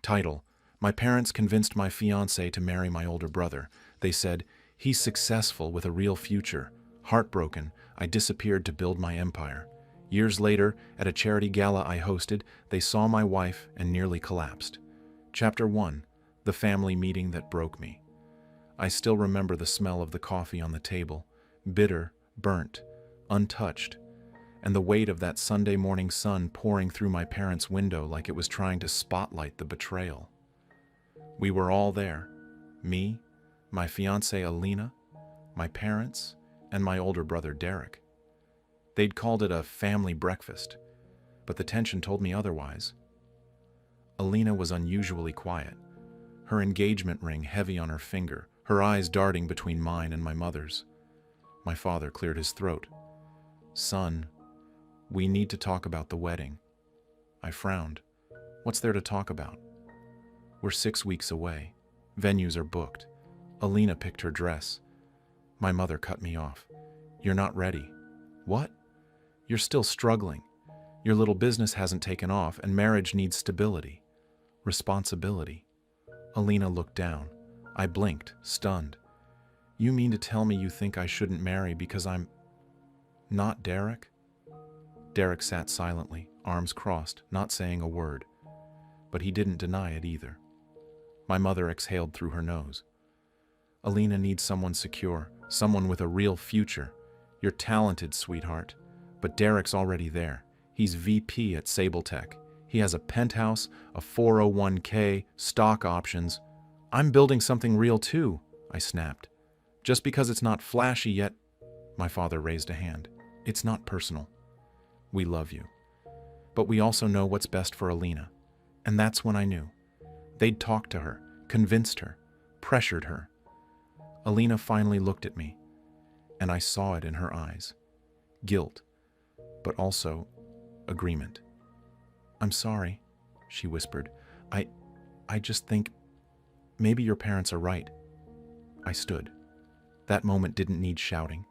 Title: My parents convinced my fiancé to marry my older brother. They said, he's successful with a real future. Heartbroken, I disappeared to build my empire. Years later, at a charity gala I hosted, they saw my wife and nearly collapsed. Chapter 1: The family meeting that broke me. I still remember the smell of the coffee on the table, bitter, burnt, untouched, and the weight of that Sunday morning sun pouring through my parents' window like it was trying to spotlight the betrayal. We were all there, me, my fiancée Alina, my parents, and my older brother Derek. They'd called it a family breakfast, but the tension told me otherwise. Alina was unusually quiet, her engagement ring heavy on her finger, her eyes darting between mine and my mother's. My father cleared his throat. "Son, we need to talk about the wedding." I frowned. "What's there to talk about?" "We're 6 weeks away. Venues are booked." Alina picked her dress. My mother cut me off. "You're not ready." "What?" "You're still struggling. Your little business hasn't taken off, and marriage needs stability. Responsibility." Alina looked down. I blinked, stunned. "You mean to tell me you think I shouldn't marry because I'm not Derek?" Derek sat silently, arms crossed, not saying a word. But he didn't deny it either. My mother exhaled through her nose. "Alina needs someone secure, someone with a real future. You're talented, sweetheart. But Derek's already there. He's VP at Sabletech. He has a penthouse, a 401k, stock options. I'm building something real too," I snapped. "Just because it's not flashy yet..." My father raised a hand. "It's not personal. We love you. But we also know what's best for Alina." And that's when I knew. They'd talked to her, convinced her, pressured her. Alina finally looked at me, and I saw it in her eyes. Guilt, but also agreement. "I'm sorry," she whispered. I just think maybe your parents are right." I stood. That moment didn't need shouting.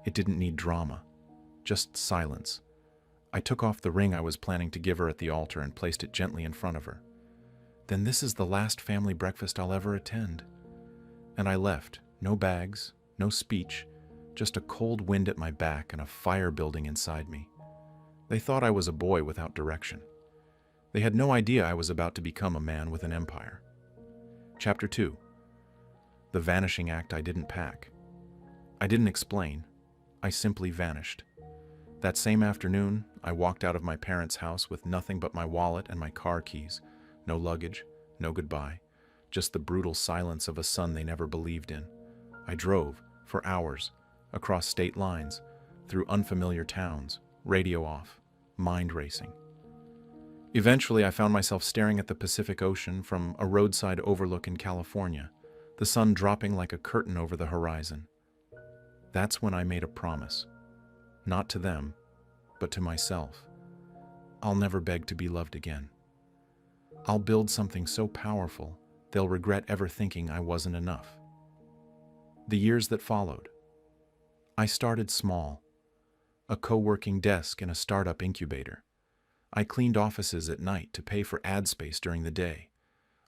It didn't need drama. Just silence. I took off the ring I was planning to give her at the altar and placed it gently in front of her. "Then this is the last family breakfast I'll ever attend." And I left. No bags, no speech, just a cold wind at my back and a fire building inside me. They thought I was a boy without direction. They had no idea I was about to become a man with an empire. Chapter 2: The vanishing act I didn't pack. I didn't explain. I simply vanished. That same afternoon, I walked out of my parents' house with nothing but my wallet and my car keys. No luggage, no goodbye, just the brutal silence of a son they never believed in. I drove, for hours, across state lines, through unfamiliar towns, radio off, mind racing. Eventually, I found myself staring at the Pacific Ocean from a roadside overlook in California, the sun dropping like a curtain over the horizon. That's when I made a promise. Not to them, but to myself. I'll never beg to be loved again. I'll build something so powerful, they'll regret ever thinking I wasn't enough. The years that followed. I started small. A co-working desk in a startup incubator. I cleaned offices at night to pay for ad space during the day.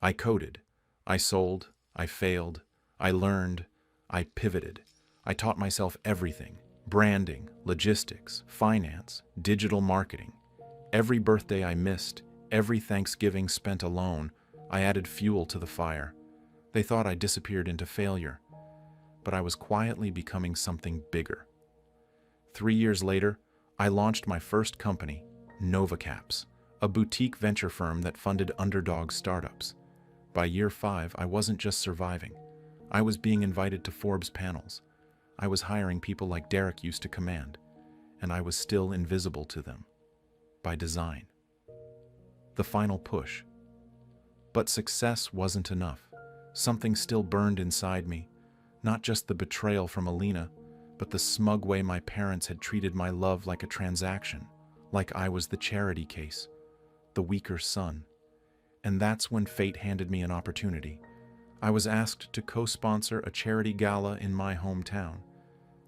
I coded. I sold. I failed. I learned. I pivoted. I taught myself everything. Branding, logistics, finance, digital marketing. Every birthday I missed, every Thanksgiving spent alone, I added fuel to the fire. They thought I disappeared into failure, but I was quietly becoming something bigger. 3 years later, I launched my first company, NovaCaps, a boutique venture firm that funded underdog startups. By year 5, I wasn't just surviving. I was being invited to Forbes panels. I was hiring people like Derek used to command, and I was still invisible to them. By design. The final push. But success wasn't enough. Something still burned inside me. Not just the betrayal from Alina, but the smug way my parents had treated my love like a transaction, like I was the charity case, the weaker son. And that's when fate handed me an opportunity. I was asked to co-sponsor a charity gala in my hometown.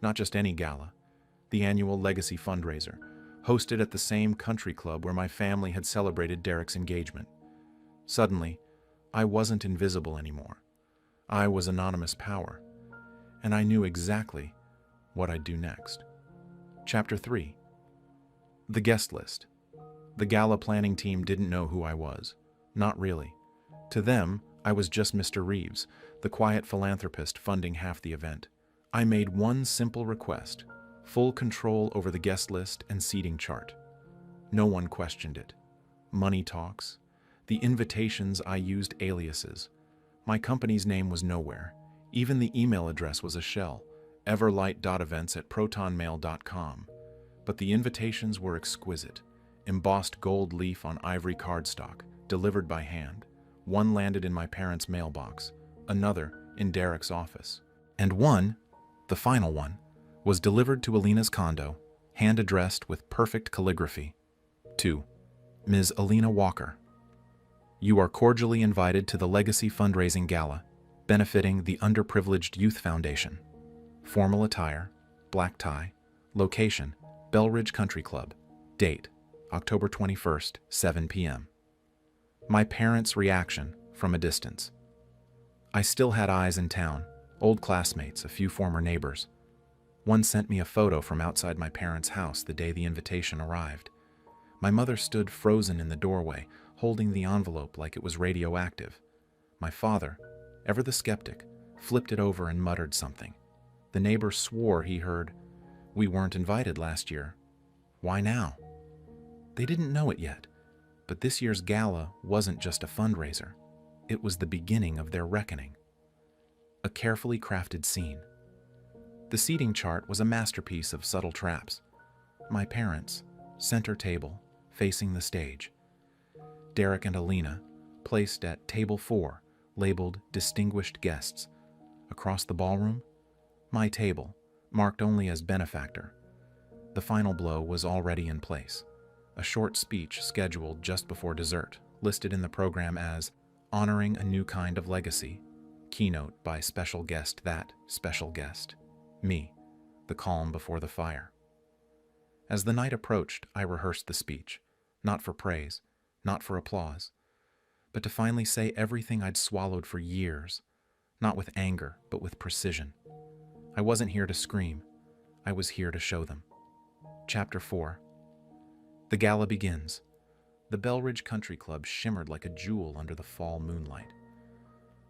Not just any gala, the annual Legacy fundraiser, hosted at the same country club where my family had celebrated Derek's engagement. Suddenly, I wasn't invisible anymore. I was anonymous power, and I knew exactly what I'd do next. Chapter 3. The guest list. The gala planning team didn't know who I was. Not really. To them, I was just Mr. Reeves, the quiet philanthropist funding half the event. I made one simple request: full control over the guest list and seating chart. No one questioned it. Money talks. The invitations I used aliases. My company's name was nowhere. Even the email address was a shell, everlight.events@protonmail.com. But the invitations were exquisite. Embossed gold leaf on ivory cardstock, delivered by hand. One landed in my parents' mailbox, another in Derek's office. And one, the final one, was delivered to Alina's condo, hand-addressed with perfect calligraphy. To Ms. Alina Walker. You are cordially invited to the Legacy Fundraising Gala, benefiting the Underprivileged Youth Foundation. Formal attire, black tie. Location, Belridge Country Club. Date, October 21st, 7 p.m. My parents' reaction from a distance. I still had eyes in town, old classmates, a few former neighbors. One sent me a photo from outside my parents' house the day the invitation arrived. My mother stood frozen in the doorway, holding the envelope like it was radioactive. My father, ever the skeptic, flipped it over and muttered something. The neighbor swore he heard, "We weren't invited last year. Why now?" They didn't know it yet, but this year's gala wasn't just a fundraiser. It was the beginning of their reckoning. A carefully crafted scene. The seating chart was a masterpiece of subtle traps. My parents, center table, facing the stage. Derek and Alina, placed at table 4, labeled Distinguished Guests. Across the ballroom, my table, marked only as benefactor. The final blow was already in place. A short speech scheduled just before dessert, listed in the program as Honoring a New Kind of Legacy, keynote by special guest that special guest, me, the calm before the fire. As the night approached, I rehearsed the speech, not for praise, not for applause, but to finally say everything I'd swallowed for years, not with anger, but with precision. I wasn't here to scream. I was here to show them. Chapter 4. The gala begins. The Belridge Country Club shimmered like a jewel under the fall moonlight.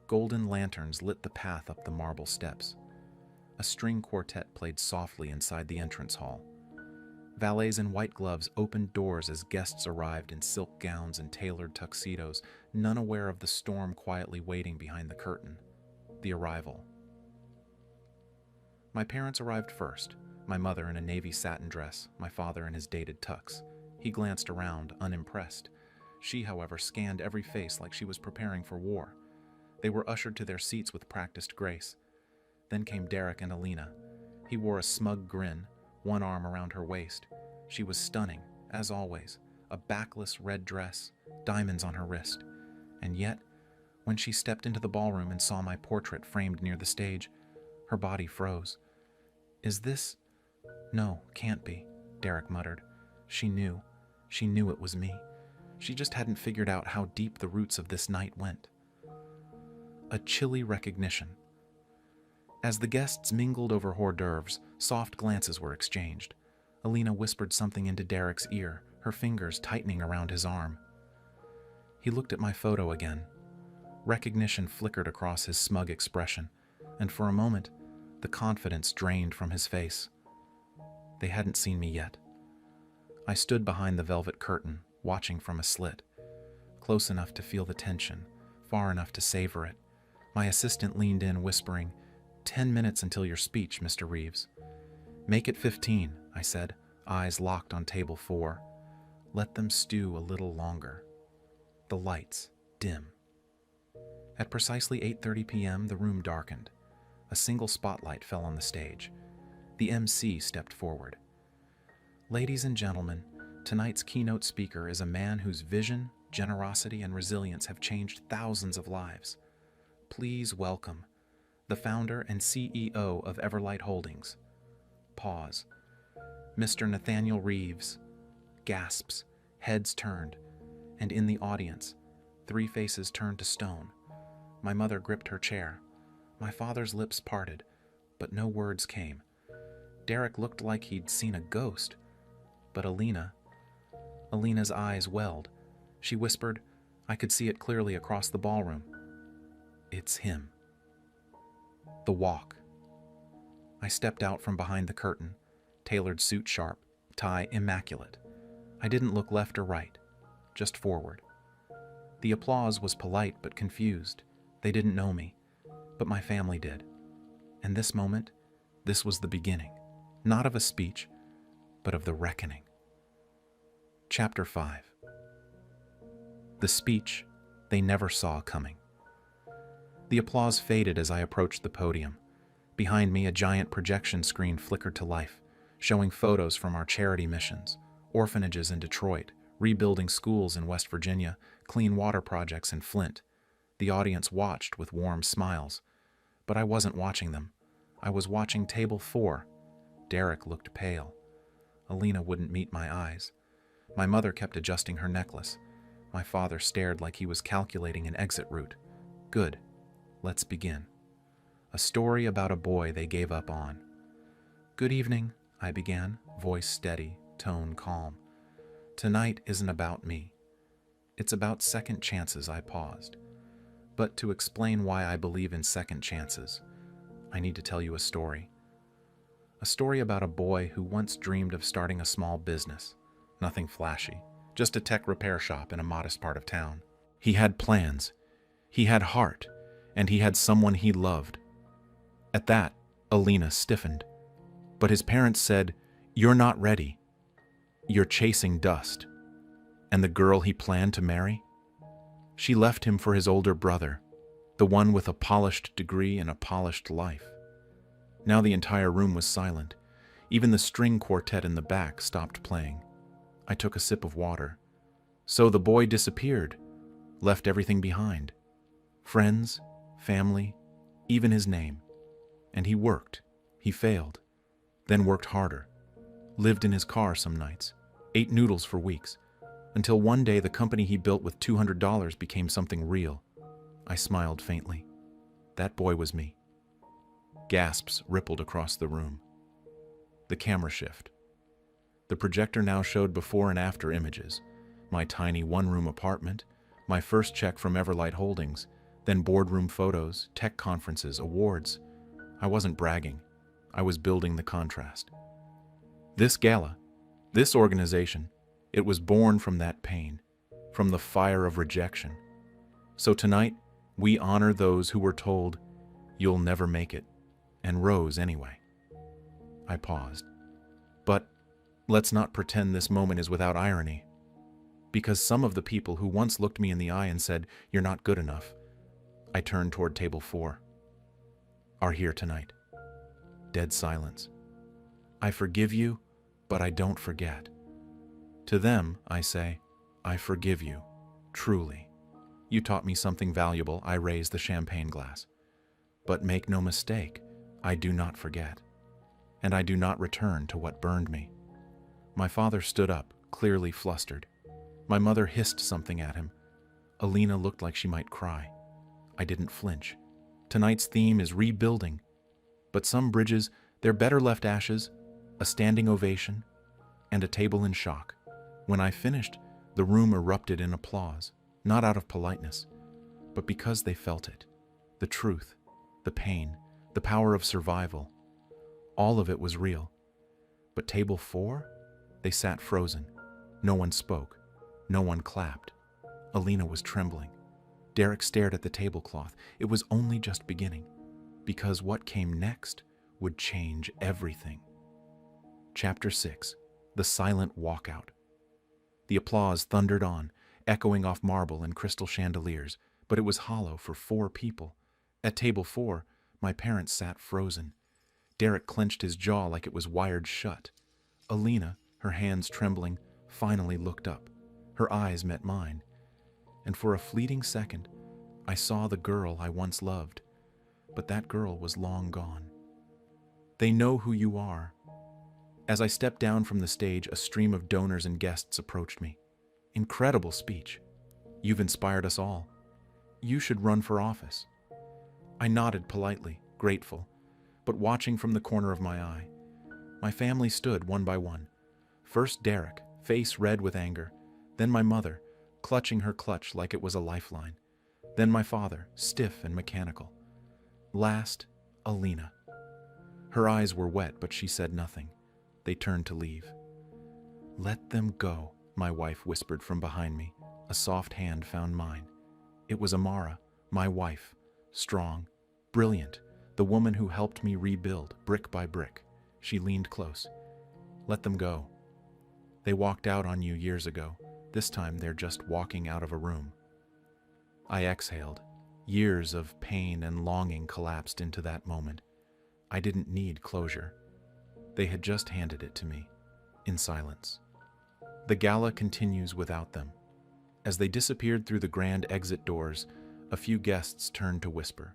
Golden lanterns lit the path up the marble steps. A string quartet played softly inside the entrance hall. Valets in white gloves opened doors as guests arrived in silk gowns and tailored tuxedos, none aware of the storm quietly waiting behind the curtain. The arrival. My parents arrived first, my mother in a navy satin dress, my father in his dated tux. He glanced around, unimpressed. She, however, scanned every face like she was preparing for war. They were ushered to their seats with practiced grace. Then came Derek and Alina. He wore a smug grin, one arm around her waist. She was stunning, as always, a backless red dress, diamonds on her wrist. And yet, when she stepped into the ballroom and saw my portrait framed near the stage, her body froze. Is this? No, can't be, Derek muttered. She knew it was me. She just hadn't figured out how deep the roots of this night went. A chilly recognition. As the guests mingled over hors d'oeuvres, soft glances were exchanged. Alina whispered something into Derek's ear, her fingers tightening around his arm. He looked at my photo again. Recognition flickered across his smug expression, and for a moment, the confidence drained from his face. They hadn't seen me yet. I stood behind the velvet curtain, watching from a slit, close enough to feel the tension, far enough to savor it. My assistant leaned in, whispering, 10 minutes until your speech, Mr. Reeves. Make it 15, I said, eyes locked on table 4. Let them stew a little longer. The lights dim. At precisely 8:30 p.m., the room darkened. A single spotlight fell on the stage. The MC stepped forward. Ladies and gentlemen, tonight's keynote speaker is a man whose vision, generosity, and resilience have changed thousands of lives. Please welcome the founder and CEO of Everlight Holdings. Pause. Mr. Nathaniel Reeves. Gasps, heads turned, and in the audience, 3 faces turned to stone. My mother gripped her chair. My father's lips parted, but no words came. Derek looked like he'd seen a ghost. But Alina's eyes welled. She whispered, I could see it clearly across the ballroom. It's him. The walk. I stepped out from behind the curtain, tailored suit sharp, tie immaculate. I didn't look left or right, just forward. The applause was polite but confused. They didn't know me, but my family did. And this moment, this was the beginning, not of a speech, but of the reckoning. Chapter 5. The speech they never saw coming. The applause faded as I approached the podium. Behind me, a giant projection screen flickered to life, showing photos from our charity missions, orphanages in Detroit, rebuilding schools in West Virginia, clean water projects in Flint. The audience watched with warm smiles. But I wasn't watching them. I was watching Table 4. Derek looked pale. Alina wouldn't meet my eyes. My mother kept adjusting her necklace. My father stared like he was calculating an exit route. Good. Let's begin. A story about a boy they gave up on. Good evening, I began, voice steady, tone calm. Tonight isn't about me. It's about second chances, I paused. But to explain why I believe in second chances, I need to tell you a story. A story about a boy who once dreamed of starting a small business. Nothing flashy, just a tech repair shop in a modest part of town. He had plans, he had heart, and he had someone he loved. At that, Alina stiffened. But his parents said, "You're not ready. You're chasing dust." And the girl he planned to marry? She left him for his older brother, the one with a polished degree and a polished life. Now the entire room was silent. Even the string quartet in the back stopped playing. I took a sip of water. So the boy disappeared, left everything behind. Friends, family, even his name. And he worked. He failed. Then worked harder. Lived in his car some nights. Ate noodles for weeks. Until one day the company he built with $200 became something real. I smiled faintly. That boy was me. Gasps rippled across the room. The camera shift. The projector now showed before and after images. My tiny one-room apartment, my first check from Everlight Holdings, then boardroom photos, tech conferences, awards. I wasn't bragging. I was building the contrast. This gala, this organization, it was born from that pain, from the fire of rejection. So tonight, we honor those who were told, "You'll never make it," and rose anyway. I paused. But let's not pretend this moment is without irony. Because some of the people who once looked me in the eye and said, "You're not good enough," I turned toward Table 4, are here tonight. Dead silence. I forgive you, but I don't forget. To them, I say, I forgive you, truly. You taught me something valuable. I raise the champagne glass. But make no mistake, I do not forget. And I do not return to what burned me. My father stood up, clearly flustered. My mother hissed something at him. Alina looked like she might cry. I didn't flinch. Tonight's theme is rebuilding. But some bridges, they're better left ashes, a standing ovation, and a table in shock. When I finished, the room erupted in applause, not out of politeness, but because they felt it. The truth, the pain, the power of survival. All of it was real. But Table 4? They sat frozen. No one spoke. No one clapped. Alina was trembling. Derek stared at the tablecloth. It was only just beginning, because what came next would change everything. Chapter 6. The Silent Walkout. The applause thundered on, echoing off marble and crystal chandeliers, but it was hollow for 4 people. At Table 4, my parents sat frozen. Derek clenched his jaw like it was wired shut. Alina, her hands trembling, finally looked up. Her eyes met mine. And for a fleeting second, I saw the girl I once loved. But that girl was long gone. They know who you are. As I stepped down from the stage, a stream of donors and guests approached me. Incredible speech. You've inspired us all. You should run for office." I nodded politely, grateful, but watching from the corner of my eye. My family stood one by one. First Derek, face red with anger. Then my mother, clutching her clutch like it was a lifeline. Then my father, stiff and mechanical. Last, Alina. Her eyes were wet, but she said nothing. They turned to leave. "Let them go," my wife whispered from behind me. A soft hand found mine. It was Amara, my wife, strong, brilliant, the woman who helped me rebuild brick by brick. She leaned close. "Let them go. They walked out on you years ago. This time they're just walking out of a room." I exhaled. Years of pain and longing collapsed into that moment. I didn't need closure. They had just handed it to me, in silence. The gala continues without them. As they disappeared through the grand exit doors, a few guests turned to whisper.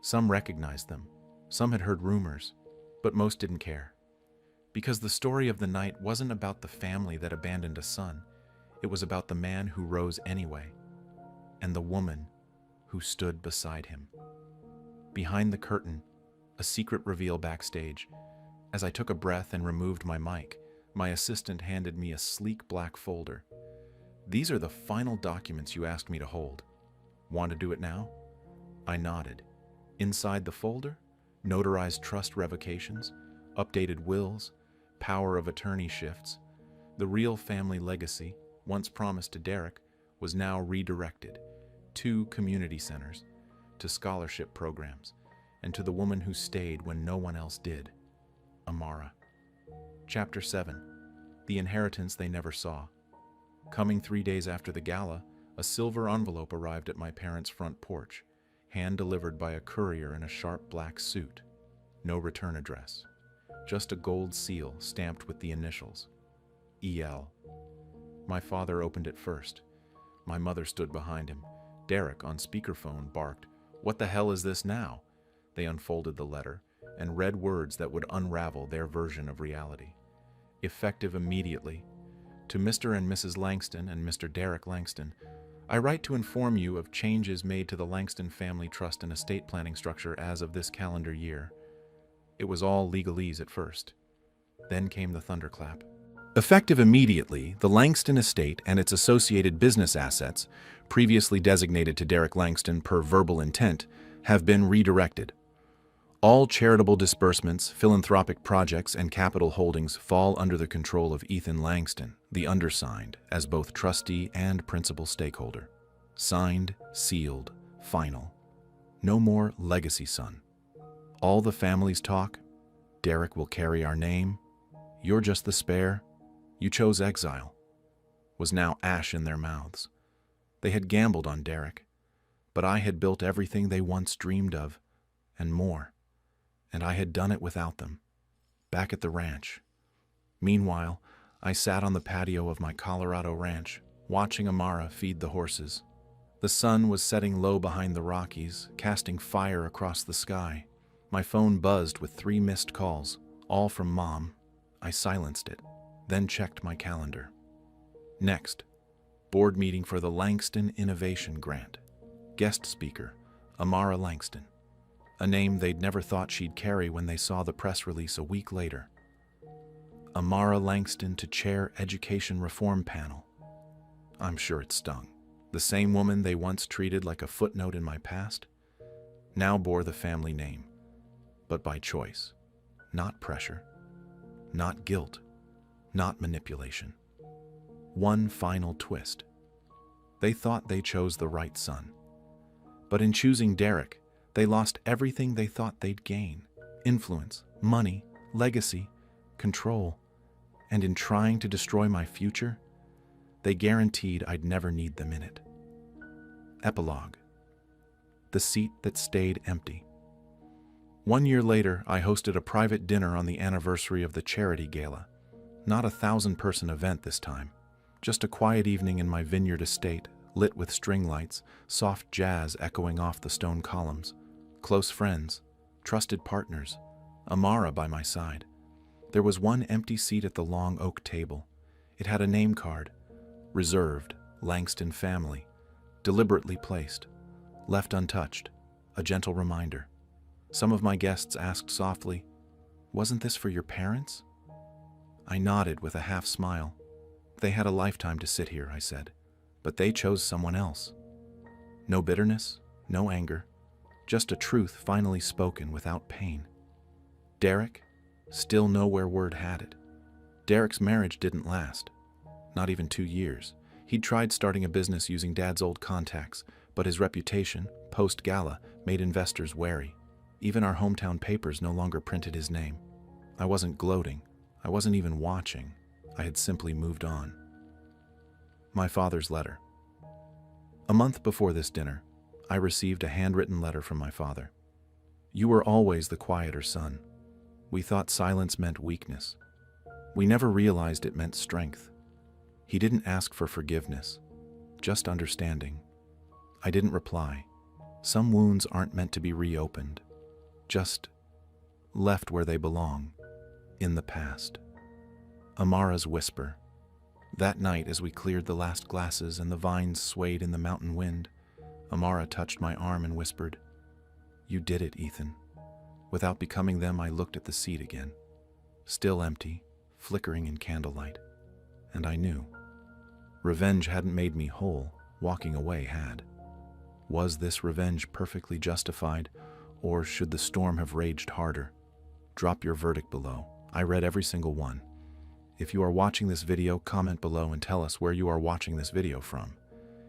Some recognized them, some had heard rumors, but most didn't care. Because the story of the night wasn't about the family that abandoned a son, it was about the man who rose anyway, and the woman who stood beside him. Behind the curtain, a secret reveal backstage. As I took a breath and removed my mic, my assistant handed me a sleek black folder. "These are the final documents you asked me to hold. Want to do it now?" I nodded. Inside the folder, notarized trust revocations, updated wills, power of attorney shifts. The real family legacy, once promised to Derek, was now redirected. 2 community centers, to scholarship programs, and to the woman who stayed when no one else did, Amara. Chapter 7. The Inheritance They Never Saw. Coming 3 days after the gala, a silver envelope arrived at my parents' front porch, hand-delivered by a courier in a sharp black suit. No return address. Just a gold seal stamped with the initials, E.L. My father opened it first. My mother stood behind him. Derek, on speakerphone, barked, "What the hell is this now?" They unfolded the letter and read words that would unravel their version of reality. Effective immediately. To Mr. and Mrs. Langston and Mr. Derek Langston, I write to inform you of changes made to the Langston family trust and estate planning structure as of this calendar year. It was all legalese at first. Then came the thunderclap. Effective immediately, the Langston estate and its associated business assets, previously designated to Derek Langston per verbal intent, have been redirected. All charitable disbursements, philanthropic projects, and capital holdings fall under the control of Ethan Langston, the undersigned, as both trustee and principal stakeholder. Signed, sealed, final. No more legacy son. All the family's talk, Derek will carry our name, you're just the spare, you chose exile, was now ash in their mouths. They had gambled on Derek, but I had built everything they once dreamed of, and more. And I had done it without them, back at the ranch. Meanwhile, I sat on the patio of my Colorado ranch, watching Amara feed the horses. The sun was setting low behind the Rockies, casting fire across the sky. My phone buzzed with 3 missed calls, all from Mom. I silenced it, then checked my calendar. Next, board meeting for the Langston Innovation Grant. Guest speaker, Amara Langston. A name they'd never thought she'd carry when they saw the press release a week later. Amara Langston to chair Education Reform Panel. I'm sure it stung. The same woman they once treated like a footnote in my past now bore the family name, but by choice, not pressure, not guilt, not manipulation. One final twist. They thought they chose the right son, but in choosing Derek, they lost everything they thought they'd gain: influence, money, legacy, control. And in trying to destroy my future, they guaranteed I'd never need them in it. Epilogue. The seat that stayed empty. 1 year later, I hosted a private dinner on the anniversary of the charity gala. Not a 1,000-person event this time. Just a quiet evening in my vineyard estate, lit with string lights, soft jazz echoing off the stone columns. Close friends, trusted partners, Amara by my side. There was one empty seat at the long oak table. It had a name card, reserved, Langston family, deliberately placed. left untouched, a gentle reminder. Some of my guests asked softly, "Wasn't this for your parents?" I nodded with a half smile. "They had a lifetime to sit here," I said, "but they chose someone else." No bitterness, no anger, just a truth finally spoken without pain. Derek? Still nowhere word had it. Derek's marriage didn't last. Not even 2 years. He'd tried starting a business using Dad's old contacts, but his reputation, post-gala, made investors wary. Even our hometown papers no longer printed his name. I wasn't gloating. I wasn't even watching. I had simply moved on. My father's letter. A month before this dinner, I received a handwritten letter from my father. "You were always the quieter son. We thought silence meant weakness. We never realized it meant strength." He didn't ask for forgiveness, just understanding. I didn't reply. Some wounds aren't meant to be reopened, just left where they belong, in the past. Amara's whisper. That night, as we cleared the last glasses and the vines swayed in the mountain wind, Amara touched my arm and whispered, "You did it, Ethan." Without becoming them, I looked at the seat again, still empty, flickering in candlelight, and I knew. Revenge hadn't made me whole, walking away had. Was this revenge perfectly justified, or should the storm have raged harder? Drop your verdict below. I read every single one. If you are watching this video, comment below and tell us where you are watching this video from.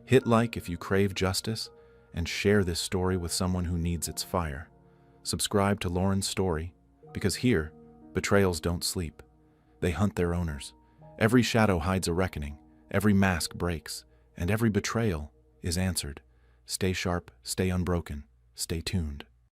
Hit like if you crave justice, and share this story with someone who needs its fire. Subscribe to Lauren's story, because here, betrayals don't sleep. They hunt their owners. Every shadow hides a reckoning, every mask breaks, and every betrayal is answered. Stay sharp, stay unbroken, stay tuned.